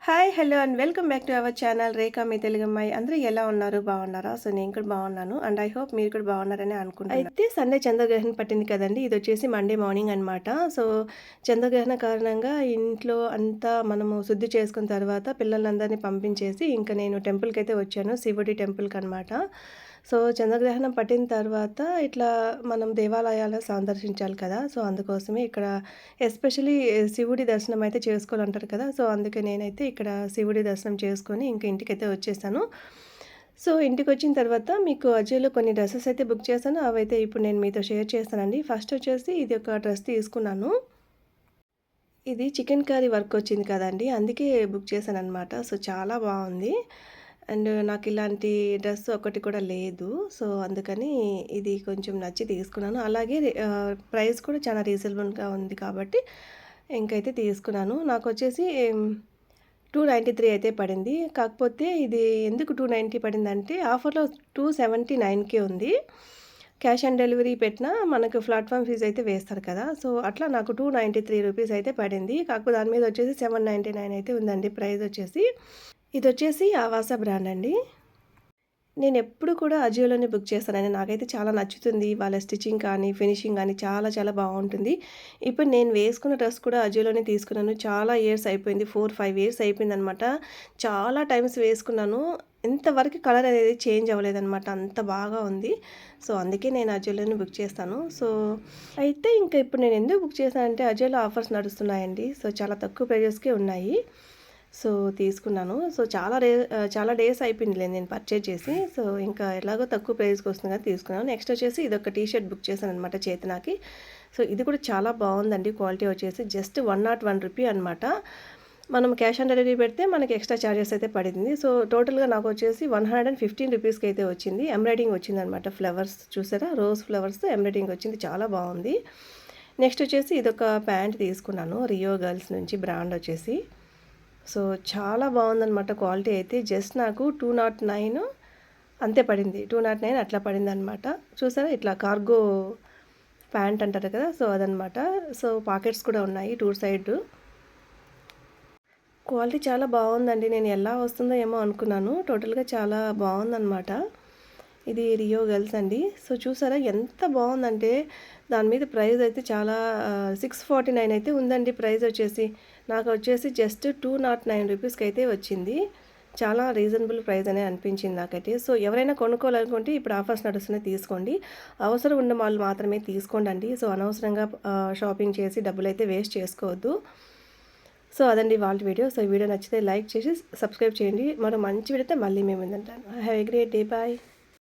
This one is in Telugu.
Hi hello and welcome back to our channel Rekha మీ తెలుగమ్మాయి. అందరూ ఎలా ఉన్నారు, బాగున్నారా? సో నేను కూడా బాగున్నాను అండ్ ఐ హోప్ మీరు కూడా బాగున్నారని అనుకుంటున్నాను. అయితే సండే చంద్రగ్రహణం పట్టింది కదండి, ఇది వచ్చేసి మండే మార్నింగ్ అనమాట. సో చంద్రగ్రహణ కారణంగా ఇంట్లో అంతా మనము శుద్ధి చేసుకున్న తర్వాత పిల్లలందరినీ పంపించేసి ఇంకా నేను టెంపుల్కి అయితే వచ్చాను, శివుడి టెంపుల్కి అనమాట. సో చంద్రగ్రహణం పట్టిన తర్వాత ఇట్లా మనం దేవాలయాలు సందర్శించాలి కదా, సో అందుకోసమే ఇక్కడ ఎస్పెషలీ శివుడి దర్శనం అయితే చేసుకోవాలంటారు కదా, సో అందుకే నేనైతే ఇక్కడ శివుడి దర్శనం చేసుకొని ఇంకా ఇంటికైతే వచ్చేసాను. సో ఇంటికొచ్చిన తర్వాత మీకు అజయ్‌లో కొన్ని డ్రెసెస్ అయితే బుక్ చేశాను. అవైతే ఇప్పుడు నేను మీతో షేర్ చేస్తానండి. ఫస్ట్ వచ్చేసి ఇది ఒక డ్రెస్ తీసుకున్నాను. ఇది చికెన్ కర్రీ వర్క్ వచ్చింది కదండీ, అందుకే బుక్ చేశాననమాట. సో చాలా బాగుంది. అండ్ నాకు ఇలాంటి డ్రెస్ ఒకటి కూడా లేదు. సో అందుకని ఇది కొంచెం నచ్చి తీసుకున్నాను. అలాగే ప్రైస్ కూడా చాలా రీజనబుల్‌గా ఉంది కాబట్టి ఇంకైతే తీసుకున్నాను. నాకొచ్చేసి 293 అయితే పడింది. కాకపోతే ఇది ఎందుకు 290 పడిందంటే ఆఫర్‌లో 279కే ఉంది. క్యాష్ ఆన్ డెలివరీ పెట్టినా మనకు ప్లాట్‌ఫామ్ ఫీజ్ అయితే వేస్తారు కదా, సో అట్లా నాకు 293 రూపీస్ అయితే పడింది. కాకపోతే దాని మీద వచ్చేసి 799 అయితే ఉందండి ప్రైస్ వచ్చేసి. ఇదొచ్చేసి ఆవాస బ్రాండ్ అండి. నేనెప్పుడు కూడా అజియోలోనే బుక్ చేస్తానండి. నాకైతే చాలా నచ్చుతుంది. వాళ్ళ స్టిచ్చింగ్ కానీ, ఫినిషింగ్ కానీ చాలా చాలా బావుంటుంది. ఇప్పుడు నేను వేసుకున్న డ్రెస్ కూడా అజియోలోనే తీసుకున్నాను. చాలా ఇయర్స్ అయిపోయింది. 4, 5 ఇయర్స్ అయిపోయిందనమాట. చాలా టైమ్స్ వేసుకున్నాను. ఇంతవరకు కలర్ అనేది చేంజ్ అవ్వలేదనమాట. అంత బాగా ఉంది. సో, అందుకే నేను అజియోలోనే బుక్ చేస్తాను. సో, అయితే ఇంకా ఇప్పుడు నేను ఎందుకు బుక్ చేశానంటే అజియోలో ఆఫర్స్ నడుస్తున్నాయండి. సో, చాలా తక్కువ ప్రైజెస్‌కే ఉన్నాయి. సో తీసుకున్నాను. సో చాలా డేస్ అయిపోయిందిలే నేను పర్చేజ్ చేసి. సో ఇంకా ఎలాగో తక్కువ ప్రైస్‌కి వస్తుంది కదా తీసుకున్నాను. నెక్స్ట్ వచ్చేసి ఇదొక టీ షర్ట్ బుక్ చేశాననమాట చేతనాకి. సో ఇది కూడా చాలా బాగుందండి. క్వాలిటీ వచ్చేసి జస్ట్ 101 రూపీ అనమాట. మనం క్యాష్ ఆన్ డెలివరీ పెడితే మనకి ఎక్స్ట్రా చార్జెస్ అయితే పడింది. సో టోటల్‌గా నాకు వచ్చేసి 115 రూపీస్‌కి అయితే వచ్చింది. ఎంబ్రాయిడింగ్ వచ్చిందనమాట. ఫ్లవర్స్ చూసారా, రోజ్ ఫ్లవర్స్‌తో ఎంబ్రాయిడింగ్ వచ్చింది. చాలా బాగుంది. నెక్స్ట్ వచ్చేసి ఇదొక ప్యాంట్ తీసుకున్నాను రియో గర్ల్స్ నుంచి, బ్రాండ్ వచ్చేసి. సో చాలా బాగుందనమాట. క్వాలిటీ అయితే జస్ట్ నాకు 209 అంతే పడింది. 209 అట్లా పడిందనమాట. చూసారా ఇట్లా కార్గో ప్యాంట్ అంటారు కదా, సో అదనమాట. సో పాకెట్స్ కూడా ఉన్నాయి 2 సైడ్. క్వాలిటీ చాలా బాగుందండి. నేను ఎలా వస్తుందో ఏమో అనుకున్నాను. టోటల్‌గా చాలా బాగుందనమాట. ఇది రియో గర్ల్స్ అండి. సో చూసారా ఎంత బాగుందంటే దాని మీద ప్రైస్ అయితే చాలా 649 అయితే ఉందండి ప్రైస్ వచ్చేసి. నాకు వచ్చేసి జస్ట్ 209 రూపీస్కి అయితే వచ్చింది. చాలా రీజనబుల్ ప్రైస్ అనే అనిపించింది నాకైతే. సో ఎవరైనా కొనుక్కోవాలనుకుంటే ఇప్పుడు ఆఫర్స్ నడుస్తున్నాయి, తీసుకోండి. అవసరం ఉన్న వాళ్ళు మాత్రమే తీసుకోండి. సో అనవసరంగా షాపింగ్ చేసి డబ్బులైతే వేస్ట్ చేసుకోవద్దు. సో అదండి వాళ్ళ వీడియో. సో ఈ వీడియో నచ్చితే లైక్ చేసి సబ్స్క్రైబ్ చేయండి. మరో మంచి వీడియోతో మళ్ళీ మేము ముందుంటాను. Have a great day. Bye.